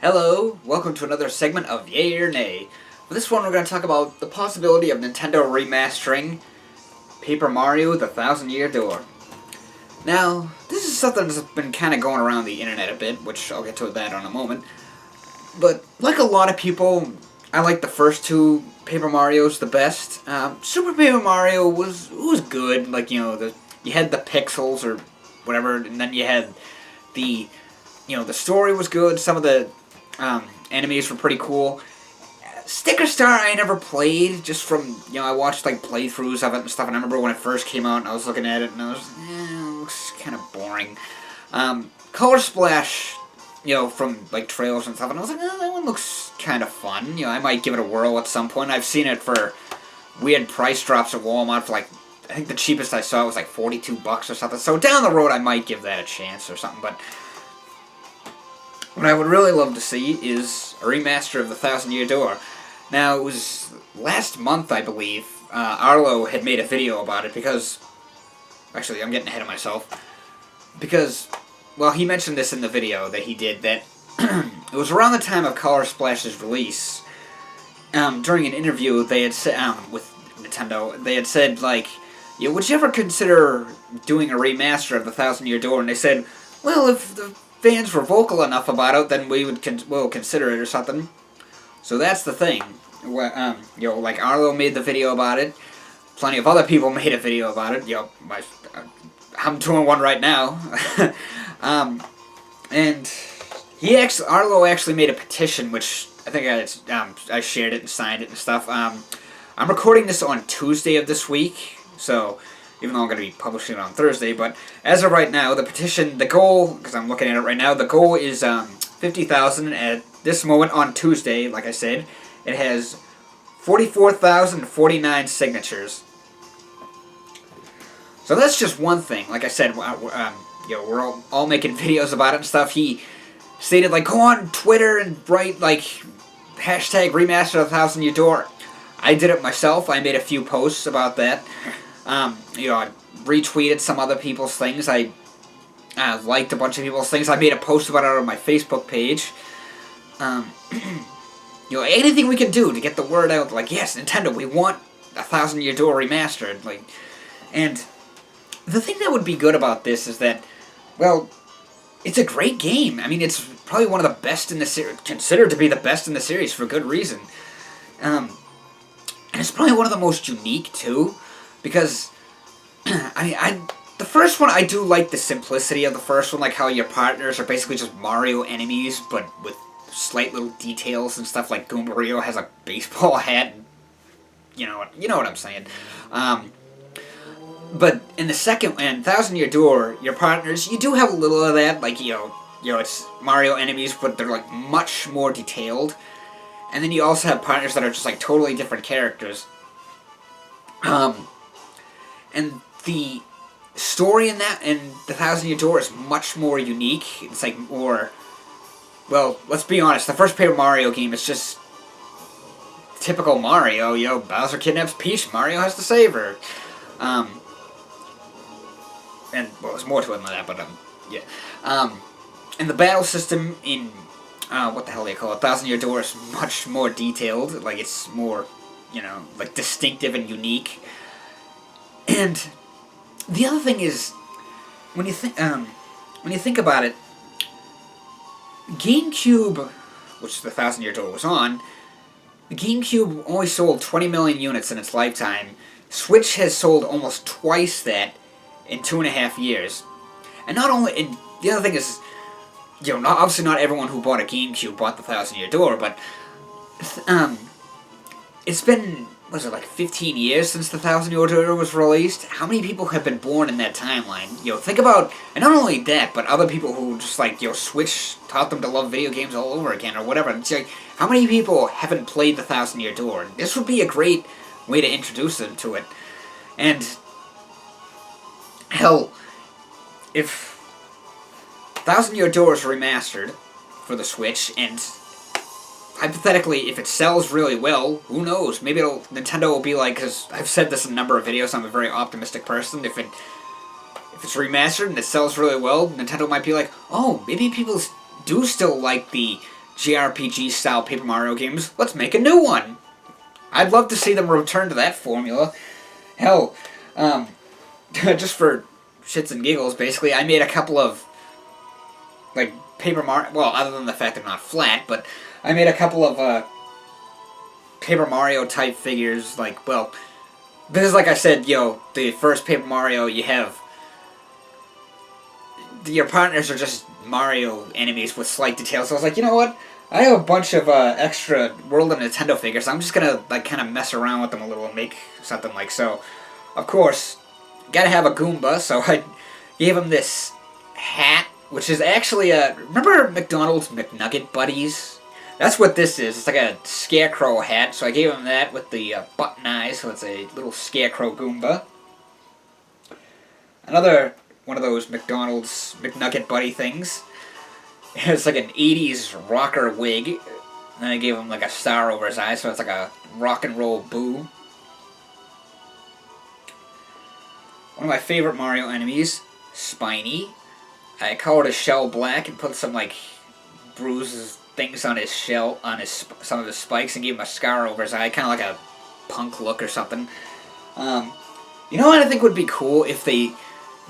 Hello, welcome to another segment of Yay or Nay. For this one, we're going to talk about the possibility of Nintendo remastering Paper Mario: The Thousand-Year Door. Now, this is something that's been kind of going around the internet a bit, which I'll get to that in a moment. But like a lot of people, I like the first two Paper Marios the best. Super Paper Mario was good. Like, you had the pixels or whatever, and then you had the the story was good. Some of the enemies were pretty cool. Sticker Star I never played, just from, I watched like playthroughs of it and stuff, and I remember when it first came out and I was looking at it and I was, it looks kind of boring. Color Splash, from like trailers and stuff, and I was like, that one looks kind of fun. I might give it a whirl at some point. I've seen it for weird price drops at Walmart for like, I think the cheapest I saw was like $42 or something, so down the road I might give that a chance or something, but what I would really love to see is a remaster of The Thousand-Year Door. Now, it was last month, I believe, Arlo had made a video about it because... Actually, I'm getting ahead of myself. Because, well, he mentioned this in the video that he did, that it was around the time of Color Splash's release. During an interview, they had said, with Nintendo, they had said, like, would you ever consider doing a remaster of The Thousand-Year Door? And they said, well, if the fans were vocal enough about it, then we'll consider it or something. So that's the thing. Like Arlo made the video about it. Plenty of other people made a video about it. I'm doing one right now. And Arlo actually made a petition, which I think I shared it and signed it and stuff. I'm recording this on Tuesday of this week, so even though I'm going to be publishing it on Thursday, but as of right now, the petition, the goal, because I'm looking at it right now, the goal is 50,000 at this moment on Tuesday, like I said. It has 44,049 signatures. So that's just one thing. Like I said, we're all making videos about it and stuff. He stated, like, go on Twitter and write, like, hashtag remaster of the Thousand-Year Door. I did it myself. I made a few posts about that. I retweeted some other people's things. I liked a bunch of people's things. I made a post about it on my Facebook page. Anything we can do to get the word out, like, yes, Nintendo, we want a Thousand-Year Door remastered. Like, and the thing that would be good about this is that, well, it's a great game. I mean, it's probably one of the best in the series, considered to be the best in the series for good reason. And it's probably one of the most unique, too. Because, the first one, I do like the simplicity of the first one, like how your partners are basically just Mario enemies, but with slight little details and stuff, like Goombario has a baseball hat, and you know what I'm saying. But in the second, and Thousand-Year Door, your partners, you do have a little of that, like, it's Mario enemies, but they're, like, much more detailed. And then you also have partners that are just, like, totally different characters. And the story in The Thousand-Year Door is much more unique. It's like more, well, let's be honest, the first Paper Mario game is just typical Mario. Bowser kidnaps Peach, Mario has to save her. And, well, there's more to it than that, but, yeah. And the battle system in, what the hell do they call it, Thousand-Year Door is much more detailed. Like, it's more, like, distinctive and unique. And the other thing is, when you think about it, GameCube, which the Thousand-Year Door was on, the GameCube only sold 20 million units in its lifetime. Switch has sold almost twice that in 2.5 years. And not only, and the other thing is, obviously not everyone who bought a GameCube bought the Thousand-Year Door, but it's been, was it like 15 years since the Thousand-Year Door was released? How many people have been born in that timeline? Think about, and not only that, but other people who just like, Switch taught them to love video games all over again, or whatever. It's like, how many people haven't played the Thousand-Year Door? This would be a great way to introduce them to it. And, hell, if Thousand-Year Door is remastered for the Switch, and hypothetically, if it sells really well, who knows? Maybe Nintendo will be like, because I've said this in a number of videos, I'm a very optimistic person, if it's remastered and it sells really well, Nintendo might be like, oh, maybe people do still like the JRPG style Paper Mario games, let's make a new one. I'd love to see them return to that formula. Hell, just for shits and giggles, basically, I made a couple of, like, Paper Mario, well, other than the fact they're not flat, but I made a couple of, Paper Mario type figures, like, well, this is like I said, the first Paper Mario, you have, your partners are just Mario enemies with slight details, so I was like, you know what, I have a bunch of, extra World of Nintendo figures, so I'm just gonna, like, kind of mess around with them a little and make something like so. Of course, gotta have a Goomba, so I gave him this hat, which is actually a, remember McDonald's McNugget Buddies? That's what this is. It's like a scarecrow hat, so I gave him that with the button eyes, so it's a little scarecrow Goomba. Another one of those McDonald's McNugget Buddy things. It's like an 80s rocker wig, and then I gave him like a star over his eye, so it's like a rock and roll boo. One of my favorite Mario enemies, Spiny. I colored his shell black and put some like bruises, things on his shell, on his some of his spikes, and gave him a scar over his eye, kind of like a punk look or something. You know what I think would be cool if they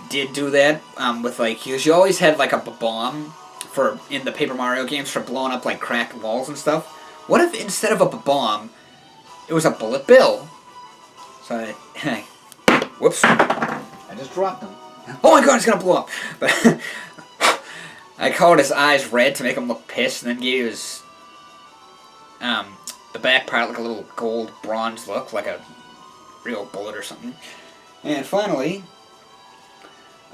did do that with like, because you always had like a bomb for in the Paper Mario games for blowing up like cracked walls and stuff. What if instead of a bomb, it was a bullet bill? So whoops, I just dropped him. Oh my god, it's gonna blow up! But I colored his eyes red to make him look pissed, and then gave his the back part like a little gold bronze look, like a real bullet or something. And finally,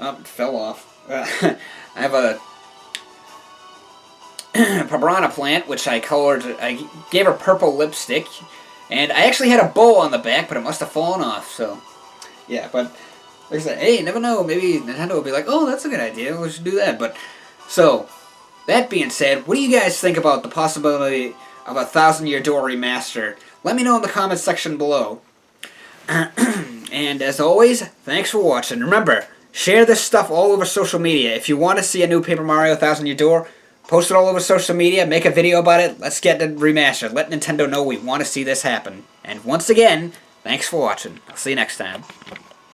it fell off. I have a Piranha plant, which I colored. I gave her purple lipstick, and I actually had a bow on the back, but it must have fallen off. So, yeah, but. Like I said, hey, you never know, maybe Nintendo will be like, oh, that's a good idea, we should do that. But, so, that being said, what do you guys think about the possibility of a 1000-Year Door remaster? Let me know in the comments section below. And as always, thanks for watching. Remember, share this stuff all over social media. If you want to see a new Paper Mario 1000-Year Door, post it all over social media, make a video about it, let's get the remaster. Let Nintendo know we want to see this happen. And once again, thanks for watching. I'll see you next time.